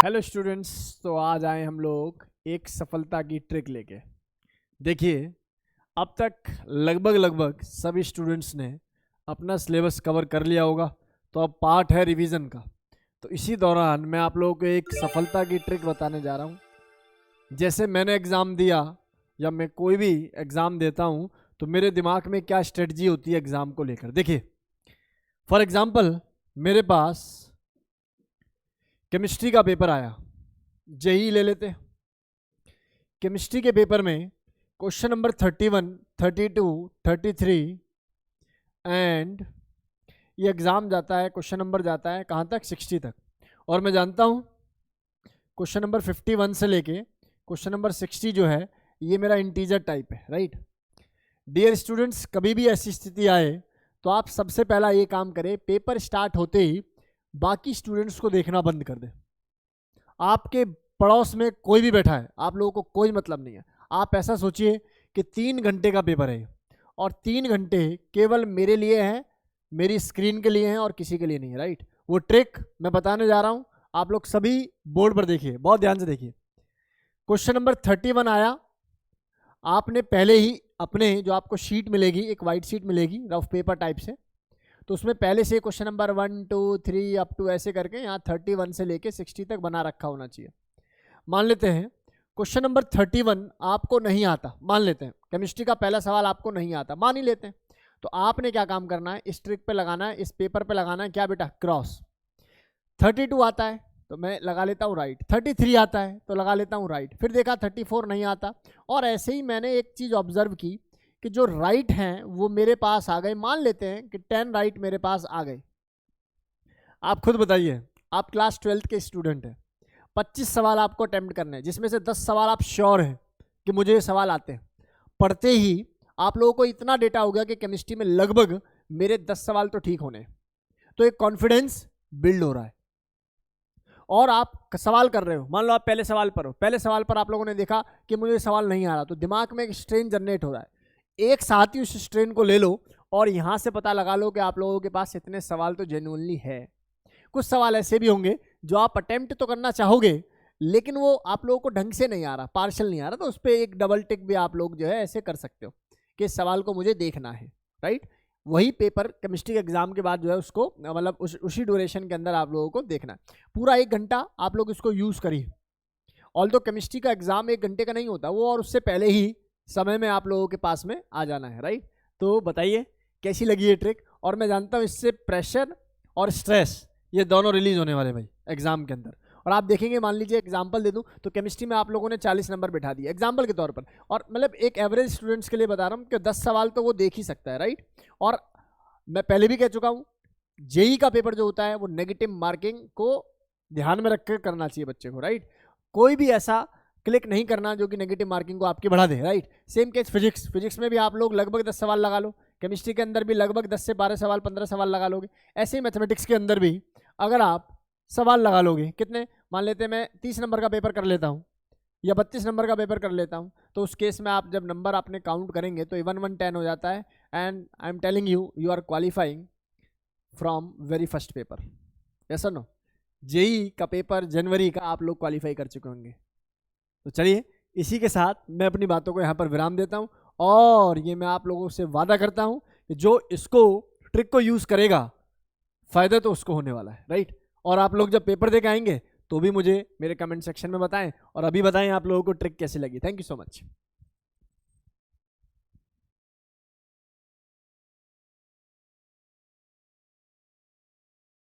Hello students, तो आज आए हम लोग एक सफलता की ट्रिक लेके। देखिए, अब तक लगभग सभी स्टूडेंट्स ने अपना सिलेबस कवर कर लिया होगा, तो अब पार्ट है रिवीजन का। तो इसी दौरान मैं आप लोगों को एक सफलता की ट्रिक बताने जा रहा हूँ। जैसे मैंने एग्ज़ाम दिया या मैं कोई भी एग्ज़ाम देता हूँ, तो मेरे दिमाग में क्या स्ट्रेटजी होती है एग्ज़ाम को लेकर। देखिए, फॉर एग्ज़ाम्पल मेरे पास केमिस्ट्री का पेपर आया, जेई ले लेते हैं। केमिस्ट्री के पेपर में क्वेश्चन नंबर 31, 32, 33 एंड ये एग्ज़ाम जाता है, क्वेश्चन नंबर जाता है कहाँ तक, 60 तक। और मैं जानता हूँ क्वेश्चन नंबर 51 से लेके क्वेश्चन नंबर 60 जो है ये मेरा इंटीजर टाइप है, राइट। डियर स्टूडेंट्स, कभी भी ऐसी स्थिति आए तो आप सबसे पहला ये काम करें, पेपर स्टार्ट होते ही बाकी स्टूडेंट्स को देखना बंद कर दें। आपके पड़ोस में कोई भी बैठा है, आप लोगों को कोई मतलब नहीं है। आप ऐसा सोचिए कि 3 घंटे का पेपर है और 3 घंटे केवल मेरे लिए हैं, मेरी स्क्रीन के लिए हैं और किसी के लिए नहीं है, राइट। वो ट्रिक मैं बताने जा रहा हूं, आप लोग सभी बोर्ड पर देखिए, बहुत ध्यान से देखिए। क्वेश्चन नंबर 31 आया, आपने पहले ही अपने जो आपको शीट मिलेगी, एक वाइट शीट मिलेगी रफ पेपर टाइप से, तो उसमें पहले से क्वेश्चन नंबर 1, 2, 3 अप टू ऐसे करके यहाँ 31 से लेके 60 तक बना रखा होना चाहिए। मान लेते हैं क्वेश्चन नंबर 31 आपको नहीं आता, मान लेते हैं केमिस्ट्री का पहला सवाल आपको नहीं आता, मान ही लेते हैं। तो आपने क्या काम करना है, इस ट्रिक पे लगाना है, इस पेपर पे लगाना है, क्या बेटा, क्रॉस। 32 आता है तो मैं लगा लेता हूँ राइट, 33 आता है तो लगा लेता हूँ राइट, फिर देखा 34 नहीं आता, और ऐसे ही मैंने एक चीज़ ऑब्जर्व की कि जो राइट हैं वो मेरे पास आ गए। मान लेते हैं कि 10 राइट मेरे पास आ गए। आप खुद बताइए, आप क्लास 12th के स्टूडेंट हैं, 25 सवाल आपको अटेम्प्ट करने हैं, जिसमें से 10 सवाल आप श्योर हैं कि मुझे ये सवाल आते हैं। पढ़ते ही आप लोगों को इतना डेटा हो गया कि केमिस्ट्री में लगभग मेरे 10 सवाल तो ठीक होने, तो एक कॉन्फिडेंस बिल्ड हो रहा है। और आप सवाल कर रहे हो, मान लो आप पहले सवाल पर हो, पहले सवाल पर आप लोगों ने देखा कि मुझे सवाल नहीं आ रहा, तो दिमाग में एक स्ट्रेन जनरेट हो रहा है। एक साथ ही उस स्ट्रेन को ले लो और यहां से पता लगा लो कि आप लोगों के पास इतने सवाल तो जेन्युइनली है। कुछ सवाल ऐसे भी होंगे जो आप अटेम्प्ट तो करना चाहोगे लेकिन वो आप लोगों को ढंग से नहीं आ रहा, पार्शल नहीं आ रहा, तो उस पर एक डबल टिक भी आप लोग जो है ऐसे कर सकते हो कि इस सवाल को मुझे देखना है, राइट। वही पेपर केमिस्ट्री के एग्जाम के बाद जो है उसको मतलब उसी ड्यूरेशन के अंदर आप लोगों को देखना है। पूरा 1 घंटा आप लोग इसको यूज़ करिए। ऑल तो केमिस्ट्री का एग्जाम 1 घंटे का नहीं होता वो, और उससे पहले ही समय में आप लोगों के पास में आ जाना है, राइट। तो बताइए कैसी लगी ये ट्रिक। और मैं जानता हूँ इससे प्रेशर और स्ट्रेस ये दोनों रिलीज होने वाले भाई एग्जाम के अंदर। और आप देखेंगे, मान लीजिए एग्जाम्पल दे दूं तो केमिस्ट्री में आप लोगों ने 40 नंबर बैठा दिए एग्जाम्पल के तौर पर, और मतलब एक एवरेज स्टूडेंट्स के लिए बता रहा हूं कि 10 सवाल तो वो देख ही सकता है, राइट। और मैं पहले भी कह चुका हूं, जेई का पेपर जो होता है वो नेगेटिव मार्किंग को ध्यान में रखकर करना चाहिए बच्चे को, राइट। कोई भी ऐसा क्लिक नहीं करना जो कि नेगेटिव मार्किंग को आपकी बढ़ा दे, राइट। सेम केस फिजिक्स में भी आप लोग लगभग 10 सवाल लगा लो, केमिस्ट्री के अंदर भी लगभग 10 से 12 सवाल, 15 सवाल लगा लोगे। ऐसे ही मैथमेटिक्स के अंदर भी अगर आप सवाल लगा लोगे, कितने, मान लेते हैं मैं 30 नंबर का पेपर कर लेता हूँ या 32 नंबर का पेपर कर लेता हूँ, तो उस केस में आप जब नंबर आपने काउंट करेंगे तो 1110 हो जाता है। And I am telling you, you are qualifying from very first paper. Yes और नो, जेई का पेपर जनवरी का आप लोग क्वालिफाई कर चुके होंगे। तो चलिए, इसी के साथ मैं अपनी बातों को यहाँ पर विराम देता हूँ, और ये मैं आप लोगों से वादा करता हूँ कि जो इसको ट्रिक को यूज़ करेगा फ़ायदा तो उसको होने वाला है, राइट। और आप लोग जब पेपर दे के आएंगे तो भी मुझे मेरे कमेंट सेक्शन में बताएं, और अभी बताएं आप लोगों को ट्रिक कैसी लगी। Thank you so much.